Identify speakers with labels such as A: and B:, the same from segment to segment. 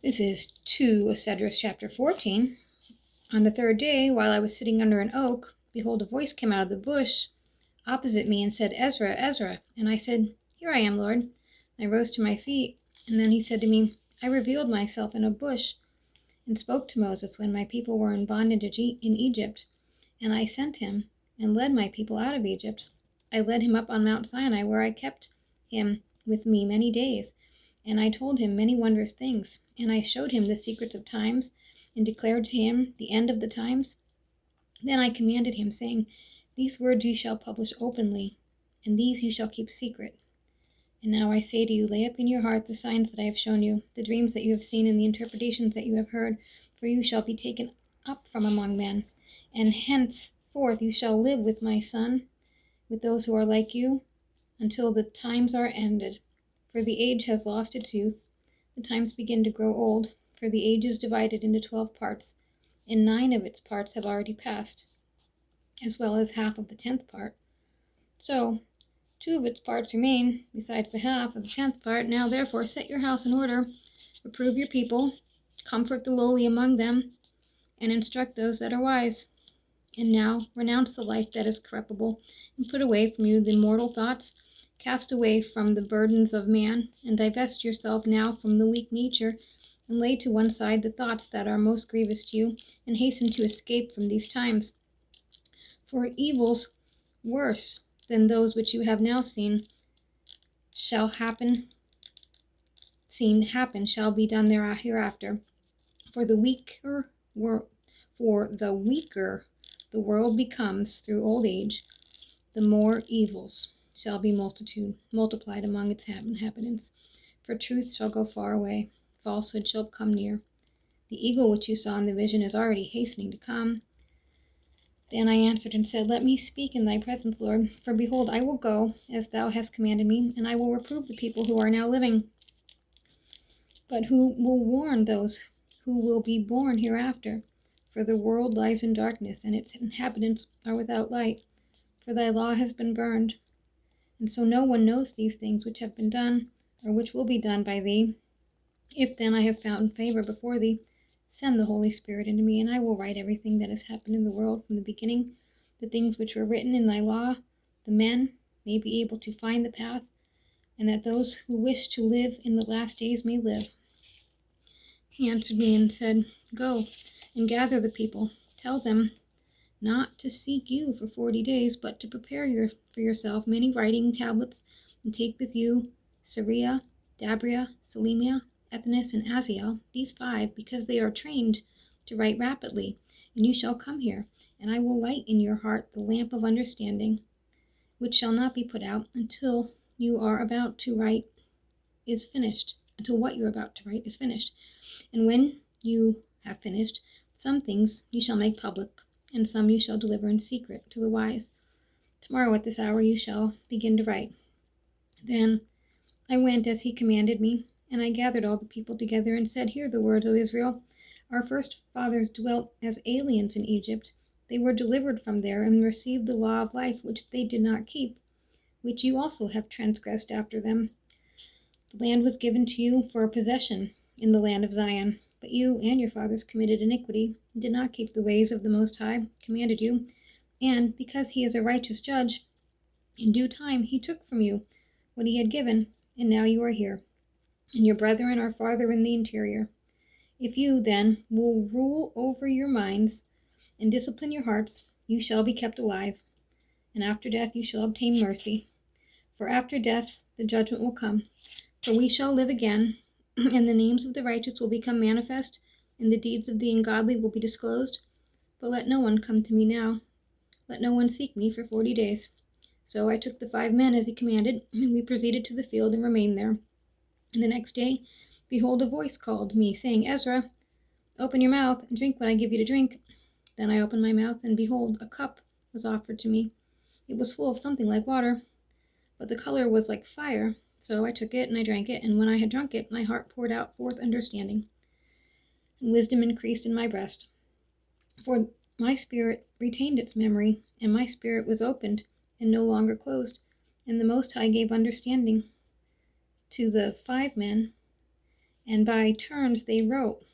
A: This is 2 Esdras chapter 14. On the third day, while I was sitting under an oak, behold, a voice came out of the bush opposite me and said, "Ezra, Ezra." And I said, "Here I am, Lord." And I rose to my feet, and then he said to me, "I revealed myself in a bush and spoke to Moses when my people were in bondage in Egypt. And I sent him and led my people out of Egypt. I led him up on Mount Sinai, where I kept him with me many days. And I told him many wondrous things. And I showed him the secrets of times and declared to him the end of the times. Then I commanded him, saying, These words you shall publish openly, and these you shall keep secret. And now I say to you, lay up in your heart the signs that I have shown you, the dreams that you have seen, and the interpretations that you have heard, for you shall be taken up from among men. And henceforth you shall live with my son, with those who are like you, until the times are ended. For the age has lost its youth, the times begin to grow old, for the age is divided into 12 parts, and 9 of its parts have already passed, as well as half of the 10th part. So 2 of its parts remain, besides the half of the 10th part. Now therefore set your house in order, reprove your people, comfort the lowly among them, and instruct those that are wise. And now renounce the life that is corruptible, and put away from you the mortal thoughts. Cast away from the burdens of man, and divest yourself now from the weak nature, and lay to one side the thoughts that are most grievous to you, and hasten to escape from these times. For evils worse than those which you have now seen shall be done there hereafter. For the weaker the world becomes through old age, the more evils shall be multiplied among its inhabitants. For truth shall go far away, falsehood shall come near. The eagle which you saw in the vision is already hastening to come. Then I answered and said, Let me speak in thy presence, Lord. For behold, I will go, as thou hast commanded me, and I will reprove the people who are now living. But who will warn those who will be born hereafter? For the world lies in darkness, and its inhabitants are without light. For thy law has been burned. And so no one knows these things which have been done, or which will be done by thee. If then I have found favor before thee, send the Holy Spirit into me, and I will write everything that has happened in the world from the beginning, the things which were written in thy law, the men may be able to find the path, and that those who wish to live in the last days may live. He answered me and said, Go and gather the people. Tell them not to seek you for 40 days, but to prepare for yourself many writing tablets, and take with you Syria, Dabria, Selenia, Ethnis, and Aziel, these 5, because they are trained to write rapidly. And you shall come here, and I will light in your heart the lamp of understanding, which shall not be put out until you are about to write is finished, until what you are about to write is finished. And when you have finished, some things you shall make public, and some you shall deliver in secret to the wise. Tomorrow at this hour you shall begin to write. Then I went as he commanded me, and I gathered all the people together and said, Hear the words, O Israel. Our first fathers dwelt as aliens in Egypt. They were delivered from there and received the law of life, which they did not keep, which you also have transgressed after them. The land was given to you for a possession in the land of Zion. But you and your fathers committed iniquity, and did not keep the ways of the Most High, commanded you. And because he is a righteous judge, in due time he took from you what he had given, and now you are here, and your brethren are farther in the interior. If you, then, will rule over your minds and discipline your hearts, you shall be kept alive, and after death you shall obtain mercy. For after death the judgment will come, for we shall live again, and the names of the righteous will become manifest, and the deeds of the ungodly will be disclosed. But let no one come to me now. Let no one seek me for 40 days. So I took the 5 men as he commanded, and we proceeded to the field and remained there. And the next day, behold, a voice called me, saying, Ezra, open your mouth and drink what I give you to drink. Then I opened my mouth, and behold, a cup was offered to me. It was full of something like water, but the color was like fire. So I took it, and I drank it, and when I had drunk it, my heart poured out forth understanding, and wisdom increased in my breast. For my spirit retained its memory, and my spirit was opened, and no longer closed. And the Most High gave understanding to the 5 men, and by turns they wrote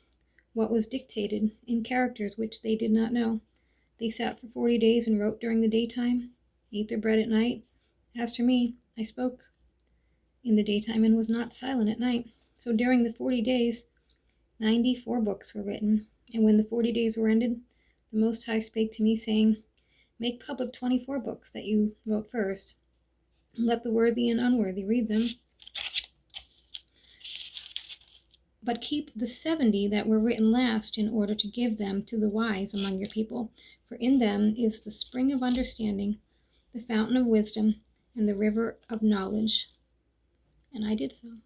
A: what was dictated in characters which they did not know. They sat for 40 days and wrote during the daytime, ate their bread at night. As for me, I spoke in the daytime and was not silent at night. So during the 40 days, 94 books were written. And when the 40 days were ended, the Most High spake to me, saying, Make public 24 books that you wrote first. Let the worthy and unworthy read them. But keep the 70 that were written last, in order to give them to the wise among your people. For in them is the spring of understanding, the fountain of wisdom, and the river of knowledge. And I did so.